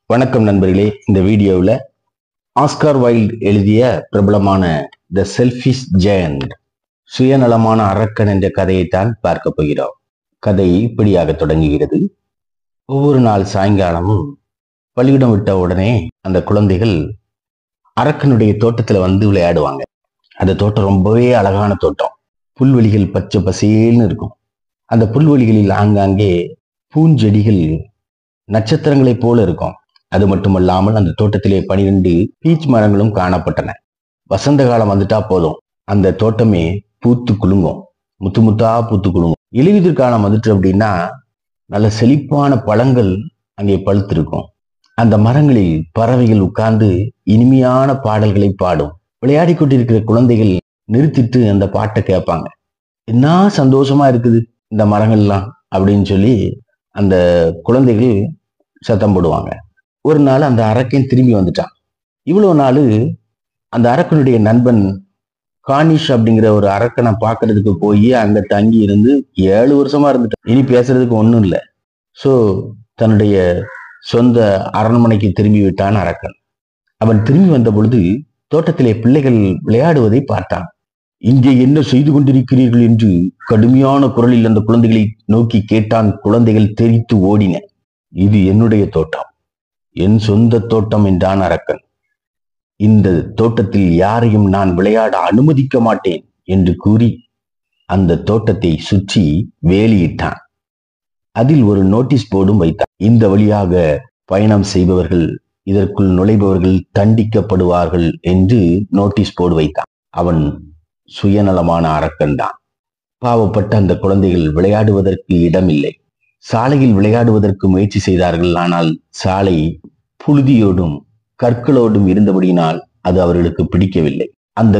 வணக்கம் நண்பர்களே. இந்த வீடியோவில் ஆஸ்கார் வைல்ட் எழுதிய பிரபலமான த செல்ஃபிஷ் ஜெயண்ட் சுயநலமான அரக்கன் என்ற கதையைத்தான் பார்க்க போகிறோம். கதை இப்படியாக தொடங்குகிறது. ஒவ்வொரு நாள் சாயங்காலமும் பள்ளியிடம் விட்ட உடனே அந்த குழந்தைகள் அரக்கனுடைய தோட்டத்தில் வந்து விளையாடுவாங்க. அந்த தோட்டம் ரொம்பவே அழகான தோட்டம். புல்வெளிகள் பச்சை பசேல்னு இருக்கும். அந்த புல்வெளிகளில் ஆங்காங்கே பூஞ்செடிகள் நட்சத்திரங்களைப் போல இருக்கும். அது மட்டுமல்லாமல் அந்த தோட்டத்திலே 12 பீச் மரங்களும் காணப்பட்டன. வசந்த காலம் வந்துட்டா போதும், அந்த தோட்டமே பூத்து குலுங்கும், முத்து முத்தா பூத்து குலுங்கும். இலையுதிர் காலம் வந்துட்டு அப்படின்னா நல்ல செழிப்பான பழங்கள் அங்கே பழுத்திருக்கும். அந்த மரங்களில் பறவைகள் உட்கார்ந்து இனிமையான பாடல்களை பாடும். விளையாடி கொண்டிருக்கிற குழந்தைகள் நிறுத்திட்டு அந்த பாட்டை கேட்பாங்க. என்ன சந்தோஷமா இருக்குது இந்த மரங்கள்லாம் அப்படின்னு சொல்லி அந்த குழந்தைகள் சத்தம் போடுவாங்க. ஒரு நாள் அந்த அரக்கன் திரும்பி வந்துட்டான். இவ்வளவு நாள் அந்த அரக்கனுடைய நண்பன் கானிஷ் அப்படிங்கிற ஒரு அரக்கனை பார்க்கறதுக்கு போய் அங்க தங்கி இருந்து 7 வருஷமா இருந்துட்டான். இனி பேசுறதுக்கு ஒன்றும் இல்லை. ஸோ தன்னுடைய சொந்த அரண்மனைக்கு திரும்பி விட்டான் அரக்கன். அவன் திரும்பி வந்த பொழுது தோட்டத்திலே பிள்ளைகள் விளையாடுவதை பார்த்தான். இங்கே என்ன செய்து கொண்டிருக்கிறீர்கள் என்று கடுமையான குரலில் அந்த குழந்தைகளை நோக்கி கேட்டான். குழந்தைகள் தெரித்து ஓடின. இது என்னுடைய தோட்டம், என் சொந்த தோட்டம் என்றான் அரக்கன். இந்த தோட்டத்தில் யாரையும் நான் விளையாட அனுமதிக்க மாட்டேன் என்று கூறி அந்த தோட்டத்தை சுற்றி வேலியிட்டான். அதில் ஒரு நோட்டீஸ் போர்டும் வைத்தான். இந்த வழியாக பயணம் செய்பவர்கள், இதற்குள் நுழைபவர்கள் தண்டிக்கப்படுவார்கள் என்று நோட்டீஸ் போர்டு வைத்தான். அவன் சுயநலமான அரக்கன் தான். பாவப்பட்ட அந்த குழந்தைகள் விளையாடுவதற்கு இடமில்லை. சாலையில் விளையாடுவதற்கு முயற்சி செய்தார்கள். ஆனால் சாலை புழுதியோடும் கற்களோடும் இருந்தபடியினால் அது அவர்களுக்கு பிடிக்கவில்லை. அந்த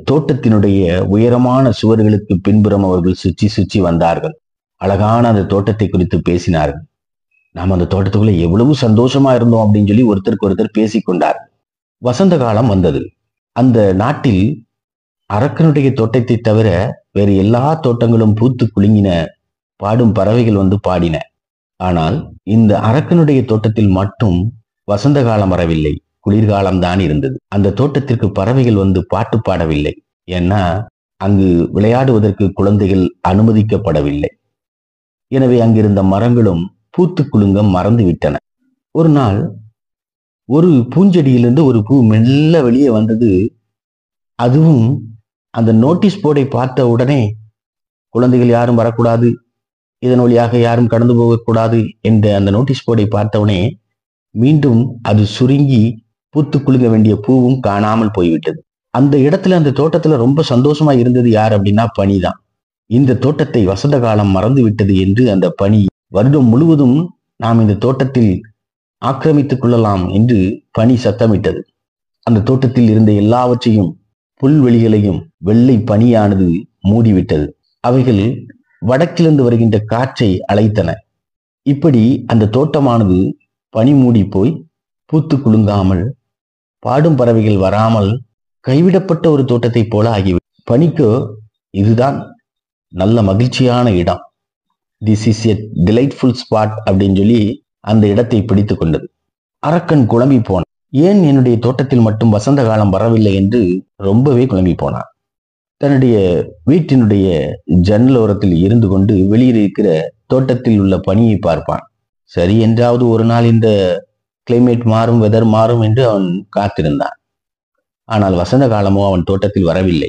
தோட்டத்தினுடைய உயரமான சுவர்களுக்கு பின்புறம் அவர்கள் சுற்றி சுற்றி வந்தார்கள். அழகான அந்த தோட்டத்தை குறித்து பேசினார்கள். நாம் அந்த தோட்டத்துக்குள்ள எவ்வளவு சந்தோஷமா இருந்தோம் அப்படின்னு சொல்லி ஒருத்தருக்கு ஒருத்தர் பேசிக்கொண்டார்கள். வசந்த காலம் வந்தது. அந்த நாட்டில் அரக்கனுடைய தோட்டத்தை தவிர வேறு எல்லா தோட்டங்களும் பூத்து குலுங்கின. பாடும் பறவைகள் வந்து பாடின. ஆனால் இந்த அரக்கனுடைய தோட்டத்தில் மட்டும் வசந்த காலம் வரவில்லை, குளிர்காலம்தான் இருந்தது. அந்த தோட்டத்திற்கு பறவைகள் வந்து பாட்டு பாடவில்லை. ஏன்னா அங்கு விளையாடுவதற்கு குழந்தைகள் அனுமதிக்கப்படவில்லை. எனவே அங்கிருந்த மரங்களும் பூத்து குலுங்க மறந்து விட்டன. ஒரு நாள் ஒரு பூஞ்செடியிலிருந்து ஒரு பூ மெல்ல வெளியே வந்தது. அதுவும் அந்த நோட்டீஸ் போர்டை பார்த்த உடனே குழந்தைகள் யாரும் வரக்கூடாது, இதன் வழியாக யாரும் கடந்து போகக்கூடாது என்ற அந்த நோட்டீஸ் போர்டை பார்த்தவுடனே மீண்டும் அது சுருங்கி பூத்து குலுங்க வேண்டிய பூவும் காணாமல் போய்விட்டது. அந்த இடத்துல, அந்த தோட்டத்துல ரொம்ப சந்தோஷமா இருந்தது யார் அப்படின்னா பனிதான். இந்த தோட்டத்தை வசந்த காலம் மறந்து விட்டது என்று அந்த பனி வருடம் முழுவதும் நாம் இந்த தோட்டத்தில் ஆக்கிரமித்துக் கொள்ளலாம் என்று பனி சத்தமிட்டது. அந்த தோட்டத்தில் இருந்த எல்லாவற்றையும், புல்வெளிகளையும் வெள்ளை பனியானது மூடிவிட்டது. அவைகள் வடக்கிலிருந்து வருகின்ற காற்றை அழைத்தன. இப்படி அந்த தோட்டமானது பனி மூடி போய் பூத்து குலுங்காமல், பாடும் பறவைகள் வராமல் கைவிடப்பட்ட ஒரு தோட்டத்தை போல ஆகிவிட்டது. பனிக்கோ இதுதான் நல்ல மகிழ்ச்சியான இடம், this is a delightful spot அப்படின்னு சொல்லி அந்த இடத்தை பிடித்து கொண்டது. அரக்கன் குழம்பி போனான். ஏன் என்னுடைய தோட்டத்தில் மட்டும் வசந்த காலம் வரவில்லை என்று ரொம்பவே குழம்பி போனான். தன்னுடைய வீட்டினுடைய ஜன்னல் ஓரத்தில் இருந்து கொண்டு வெளியில் இருக்கிற தோட்டத்தில் உள்ள பனியை பார்ப்பான். சரி, என்றாவது ஒரு நாள் இந்த கிளைமேட் மாறும், வெதர் மாறும் என்று அவன் காத்திருந்தான். ஆனால் வசந்த காலமோ அவன் தோட்டத்தில் வரவில்லை.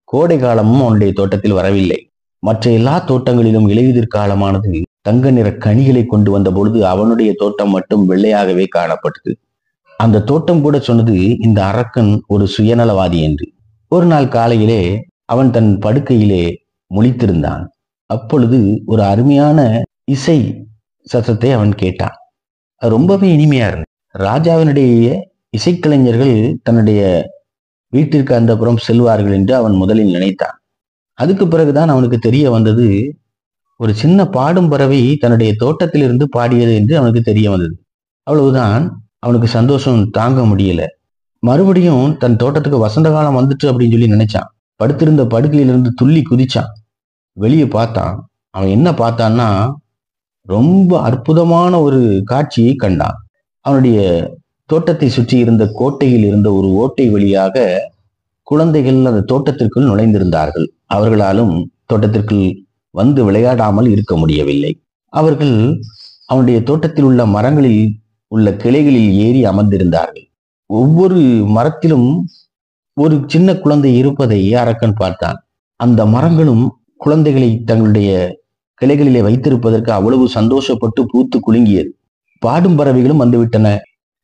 கோடை காலமும் அவனுடைய தோட்டத்தில் வரவில்லை. மற்ற எல்லா தோட்டங்களிலும் இலையுதிர் காலமானது தங்க நிற கனிகளை கொண்டு வந்த பொழுது அவனுடைய தோட்டம் மட்டும் வெள்ளையாகவே காணப்பட்டது. அந்த தோட்டம் கூட சொன்னது இந்த அரக்கன் ஒரு சுயநலவாதி என்று. ஒரு நாள் காலையிலே அவன் தன் படுக்கையிலே முழித்திருந்தான். அப்பொழுது ஒரு அருமையான இசை சத்தத்தை அவன் கேட்டான். அது ரொம்பவே இனிமையா இருந்தது. ராஜாவினுடைய இசைக்கலைஞர்கள் தன்னுடைய வீட்டிற்கு அந்த புறம் செல்வார்கள் என்று அவன் முதலில் நினைத்தான். அதுக்கு பிறகுதான் அவனுக்கு தெரிய வந்தது, ஒரு சின்ன பாடும் பறவை தன்னுடைய தோட்டத்திலிருந்து பாடியது என்று அவனுக்கு தெரிய வந்தது. அவ்வளவுதான். அவனுக்கு சந்தோஷம் தாங்க முடியல. மறுபடியும் தன் தோட்டத்துக்கு வசந்த காலம் வந்துட்டு அப்படின்னு சொல்லி நினைச்சான். படுத்திருந்த படுக்கையிலிருந்து துள்ளி குதிச்சான். வெளியே பார்த்தான். அவன் என்ன பார்த்தான்னா ரொம்ப அற்புதமான ஒரு காட்சியை கண்டான். அவனுடைய தோட்டத்தை சுற்றி இருந்த கோட்டையில் இருந்த ஒரு ஓட்டை வழியாக குழந்தைகள் அந்த தோட்டத்திற்குள் நுழைந்திருந்தார்கள். அவர்களாலும் தோட்டத்திற்குள் வந்து விளையாடாமல் இருக்க முடியவில்லை. அவர்கள் அவனுடைய தோட்டத்தில் உள்ள மரங்களில் உள்ள கிளைகளில் ஏறி அமர்ந்திருந்தார்கள். ஒவ்வொரு மரத்திலும் ஒரு சின்ன குழந்தை இருப்பதை அரக்கன் பார்த்தான். அந்த மரங்களும் குழந்தைகளை தங்களுடைய கிளைகளிலே வைத்திருப்பதற்கு அவ்வளவு சந்தோஷப்பட்டு பூத்து குலுங்கியது. பாடும் பறவைகளும் வந்துவிட்டன.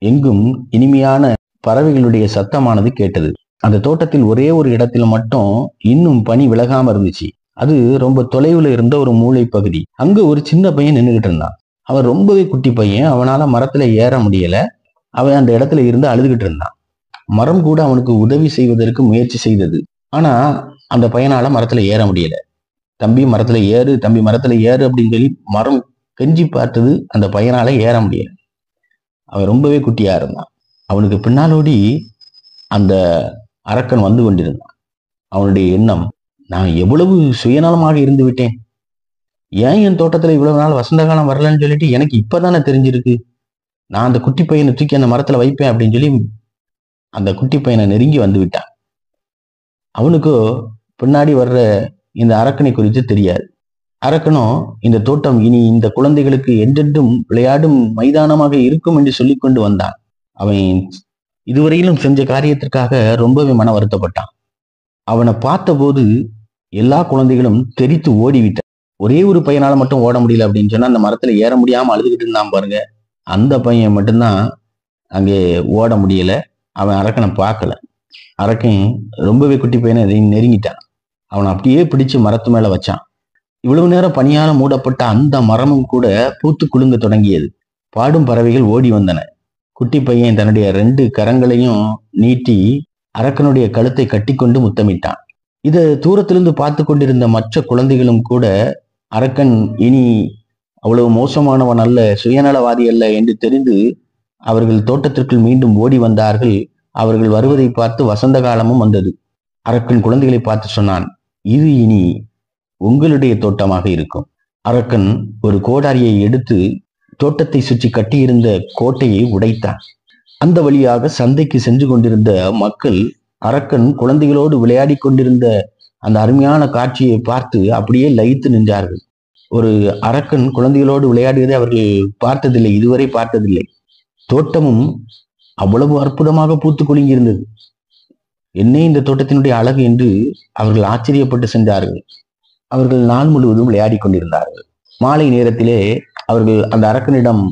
எங்கும் இனிமையான பறவைகளுடைய சத்தமானது கேட்டது. அந்த தோட்டத்தில் ஒரே ஒரு இடத்துல மட்டும் இன்னும் பனி விலகாம இருந்துச்சு. அது ரொம்ப தொலைவுல இருந்த ஒரு மூளை பகுதி. அங்க ஒரு சின்ன பையன் நின்றுகிட்டு இருந்தான். அவன் ரொம்பவே குட்டி பையன். அவனால மரத்துல ஏற முடியல. அவன் அந்த இடத்துல இருந்து அழுதுகிட்டு இருந்தான். மரம் கூட அவனுக்கு உதவி செய்வதற்கு முயற்சி செய்தது. ஆனா அந்த பையனால மரத்துல ஏற முடியல. தம்பி மரத்துல ஏறு, தம்பி மரத்துல ஏறு அப்படின்னு சொல்லி மரம் கெஞ்சி பார்த்தது. அந்த பையனால ஏற முடியல. அவன் ரொம்பவே குட்டியா இருந்தான். அவனுக்கு பின்னாலோடி அந்த அரக்கன் வந்து கொண்டிருந்தான். அவனுடைய எண்ணம், நான் எவ்வளவு சுயநலமாக இருந்து விட்டேன். ஏன் என் தோட்டத்துல இவ்வளவு நாள் வசந்த காலம் வரலன்னு சொல்லிட்டு எனக்கு இப்பதானே தெரிஞ்சிருக்கு. நான் அந்த குட்டி பையனை தூக்கி அந்த மரத்துல வைப்பேன் அப்படின்னு சொல்லி அந்த குட்டி பையனை நெருங்கி வந்து விட்டான். அவனுக்கோ பின்னாடி வர்ற இந்த அரக்கனை குறித்து தெரியாது. அரக்கனும் இந்த தோட்டம் இனி இந்த குழந்தைகளுக்கு என்றென்றும் விளையாடும் மைதானமாக இருக்கும் என்று சொல்லி கொண்டு வந்தான். அவன் இதுவரையிலும் செஞ்ச காரியத்திற்காக ரொம்பவே மன வருத்தப்பட்டான். அவனை பார்த்தபோது எல்லா குழந்தைகளும் தெரித்து ஓடிவிட்டான். ஒரே ஒரு பையனால மட்டும் ஓட முடியல அப்படின்னு சொன்னா அந்த மரத்துல ஏற முடியாம அழுதுகிட்டு இருந்தான் பாருங்க. அந்த பையன் மட்டும்தான் அங்கே ஓட முடியல. அவன் அரக்கனை பார்க்கல. அரக்கன் ரொம்பவே குட்டி பையனை நெருங்கிட்டான். அவனை அப்படியே பிடிச்சு மரத்து மேல வச்சான். இவ்வளவு நேரம் பனியால மூடப்பட்ட அந்த மரமும் கூட பூத்து குலுங்க தொடங்கியது. பாடும் பறவைகள் ஓடி வந்தன. குட்டி பையன் தன்னுடைய 2 கரங்களையும் நீட்டி அரக்கனுடைய கழுத்தை கட்டி கொண்டு முத்தமிட்டான். இதை தூரத்திலிருந்து பார்த்து கொண்டிருந்த மற்ற குழந்தைகளும் கூட அரக்கன் இனி அவ்வளவு மோசமானவன் அல்ல, சுயநலவாதி அல்ல என்று தெரிந்து அவர்கள் தோட்டத்திற்குள் மீண்டும் ஓடி வந்தார்கள். அவர்கள் வருவதை பார்த்து வசந்த காலமும் வந்தது. அரக்கன் குழந்தைகளை பார்த்து சொன்னான், இது இனி உங்களுடைய தோட்டமாக இருக்கும். அரக்கன் ஒரு கோடாரியை எடுத்து தோட்டத்தை சுற்றி கட்டியிருந்த கோட்டையை உடைத்தான். அந்த வழியாக சந்தைக்கு சென்று கொண்டிருந்த மக்கள் அரக்கன் குழந்தைகளோடு விளையாடி கொண்டிருந்த அந்த அருமையான காட்சியை பார்த்து அப்படியே லயித்து நின்றார்கள். ஒரு அரக்கன் குழந்தைகளோடு விளையாடுவதை அவர்கள் பார்த்ததில்லை, இதுவரை பார்த்ததில்லை. தோட்டமும் அவ்வளவு அற்புதமாக பூத்து குலுங்கியிருந்தது. என்ன இந்த தோட்டத்தினுடைய அழகு என்று அவர்கள் ஆச்சரியப்பட்டு சென்றார்கள். அவர்கள் நாள் முழுவதும் விளையாடி கொண்டிருந்தார்கள். மாலை நேரத்திலே அவர்கள் அந்த அரக்கனிடம்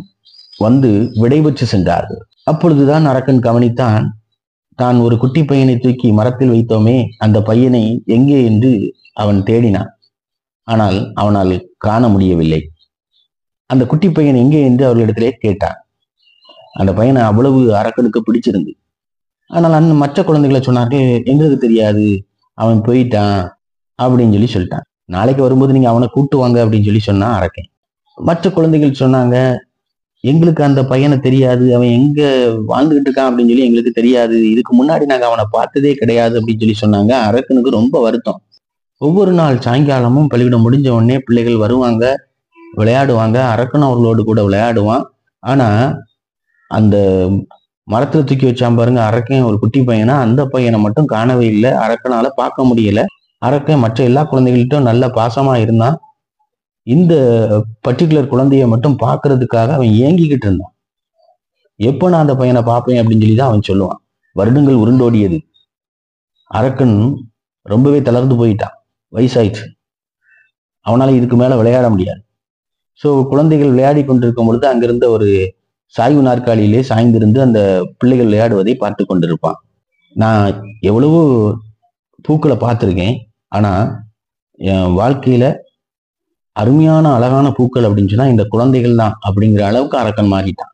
வந்து விடைபெற்று சென்றார்கள். அப்பொழுதுதான் அரக்கன் கவனித்தான், தான் ஒரு குட்டி பையனை தூக்கி மரத்தில் வைத்தோமே, அந்த பையனை எங்கே என்று அவன் தேடினான். ஆனால் அவனால் காண முடியவில்லை. அந்த குட்டி பையன் எங்கே என்று அவர்களிடத்திலே கேட்டான். அந்த பையனை அவ்வளவு அரக்கனுக்கு பிடிச்சிருந்து. ஆனால் அந்த மற்ற குழந்தைகளை சொன்னார்கள், எங்களுக்கு தெரியாது, அவன் போயிட்டான் அப்படின்னு சொல்லி சொல்லிட்டான். நாளைக்கு வரும்போது நீங்க அவனை கூட்டு வாங்க அப்படின்னு சொல்லி சொன்னான் அரக்கன். மற்ற குழந்தைகள் சொன்னாங்க, எங்களுக்கு அந்த பையனை தெரியாது, அவன் எங்க வாழ்ந்துகிட்டு இருக்கான் அப்படின்னு சொல்லி எங்களுக்கு தெரியாது, இதுக்கு முன்னாடி நாங்க அவனை பார்த்ததே கிடையாது அப்படின்னு சொல்லி சொன்னாங்க. அரக்கனுக்கு ரொம்ப வருத்தம். ஒவ்வொரு நாள் சாயங்காலமும் பள்ளிக்கூடம் முடிஞ்ச உடனே பிள்ளைகள் வருவாங்க, விளையாடுவாங்க. அரக்கனும் அவர்களோடு கூட விளையாடுவான். ஆனா அந்த மரத்துல தூக்கி வச்சான் பாருங்க அரக்கன், ஒரு குட்டி பையனா, அந்த பையனை மட்டும் காணவே இல்லை. அரக்கனால பார்க்க முடியல. அரக்கன் மற்ற எல்லா குழந்தைகள்கிட்டும் நல்ல பாசமா இருந்தான். இந்த பர்டிகுலர் குழந்தைய மட்டும் பார்க்கறதுக்காக அவன் ஏங்கிக்கிட்டு இருந்தான். எப்ப நான் அந்த பையனை பார்ப்பேன் அப்படின்னு சொல்லி தான் அவன் சொல்லுவான். வருடங்கள் உருண்டோடியது. அரக்கன் ரொம்பவே தளர்ந்து போயிட்டான், வயசாயிடுச்சு. அவனால இதுக்கு மேல விளையாட முடியாது. ஸோ குழந்தைகள் விளையாடி கொண்டிருக்கும் பொழுது அங்கிருந்த ஒரு சாய்வு நாற்காலியிலே சாய்ந்திருந்து அந்த பிள்ளைகள் விளையாடுவதை பார்த்து கொண்டிருப்பான். நான் எவ்வளவோ பூக்களை பார்த்துருக்கேன், ஆனா என் வாழ்க்கையில அருமையான அழகான பூக்கள் அப்படின்னு சொன்னா இந்த குழந்தைகள் தான் அப்படிங்கிற அளவுக்கு அரக்கன் மாறிட்டான்.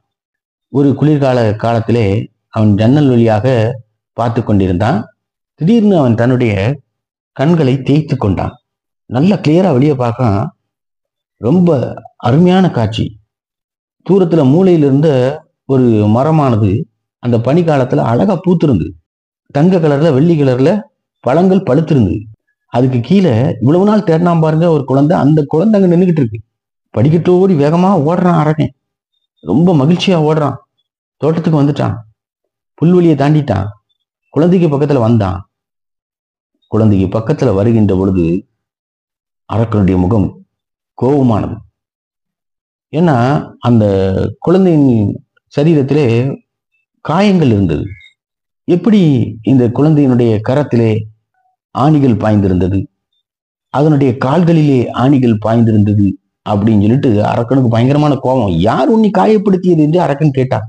ஒரு குளிர்கால காலத்திலே அவன் ஜன்னல் வழியாக பார்த்து கொண்டிருந்தான். திடீர்னு அவன் தன்னுடைய கண்களை தேய்த்து கொண்டான். நல்ல கிளியரா வெளியே பார்க்கலாம். ரொம்ப அருமையான காட்சி. தூரத்துல மூலையில இருந்த ஒரு மரமானது அந்த பனிக்காலத்துல அழகா பூத்திருந்து, தங்க கலர்ல வெள்ளி கலர்ல பழங்கள் பழுத்திருந்து. அதுக்கு கீழே இவ்வளவு நாள் தேடினான் பாருங்க ஒரு குழந்தை. அந்த குழந்தை அங்க நின்றுகிட்டு இருக்கு. படிக்கட்டோடி வேகமா ஓடுறான் அரக்கன். ரொம்ப மகிழ்ச்சியா ஓடுறான். தோட்டத்துக்கு வந்துட்டான், புல்வெளியை தாண்டிட்டான், குழந்தைக்கு பக்கத்துல வந்தான். குழந்தைக்கு பக்கத்துல வருகின்ற பொழுது அரக்கனுடைய முகம் கோபமானது. ஏன்னா அந்த குழந்தையின் சரீரத்திலே காயங்கள் இருந்தது. எப்படி இந்த குழந்தையினுடைய கரத்திலே ஆணிகள் பாய்ந்திருந்தது, அதனுடைய கால்களிலே ஆணிகள் பாய்ந்திருந்தது அப்படின்னு சொல்லிட்டு அரக்கனுக்கு பயங்கரமான கோபம். யார் உன்னை காயப்படுத்தியது என்று அரக்கன் கேட்டான்.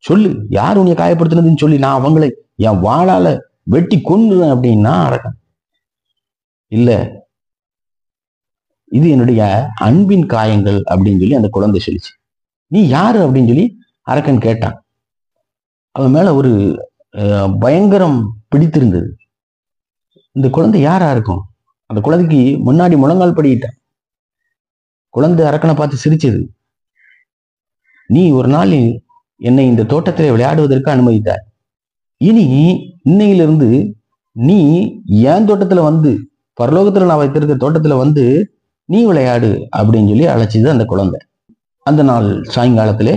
சொல்லு, யார் உன்னை காயப்படுத்தினதுன்னு சொல்லி நான் அவங்களை என் வாளால வெட்டி கொன்னுறேன் அப்படின்னா அரக்கன். இல்ல, இது என்னுடைய அன்பின் காயங்கள் அப்படின்னு சொல்லி அந்த குழந்தை சொல்லிச்சு. நீ யாரு அப்படின்னு சொல்லி அரக்கன் கேட்டான். அவன் மேல ஒரு பயங்கரம் பிடித்திருந்தது. இந்த குழந்தை யாரா இருக்கும்? அந்த குழந்தைக்கு முன்னாடி முழங்கால் படியிட்டான். குழந்தை அரக்கனை பார்த்து சிரிச்சது. நீ ஒரு நாள் என்னை இந்த தோட்டத்திலே விளையாடுவதற்கு அனுமதித்தாய். இனி இன்னையிலிருந்து நீ என் தோட்டத்துல வந்து, பரலோகத்துல நான் வைத்திருக்க தோட்டத்துல வந்து நீ விளையாடு அப்படின்னு சொல்லி அழைச்சது அந்த குழந்தை. அந்த நாள் சாயங்காலத்திலே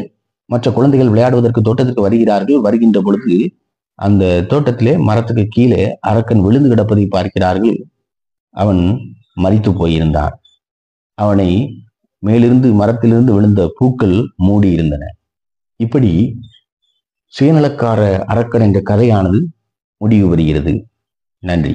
மற்ற குழந்தைகள் விளையாடுவதற்கு தோட்டத்துக்கு வருகிறார்கள். வருகின்ற பொழுது அந்த தோட்டத்திலே மரத்துக்கு கீழே அரக்கன் விழுந்து கிடப்பதை பார்க்கிறார்கள். அவன் மரித்து போயிருந்தான். அவனை மேலிருந்து மரத்திலிருந்து விழுந்த பூக்கள் மூடி இருந்தன. இப்படி சுயநலக்கார அரக்கன் என்ற கதையானது முடிவு பெறுகிறது. நன்றி.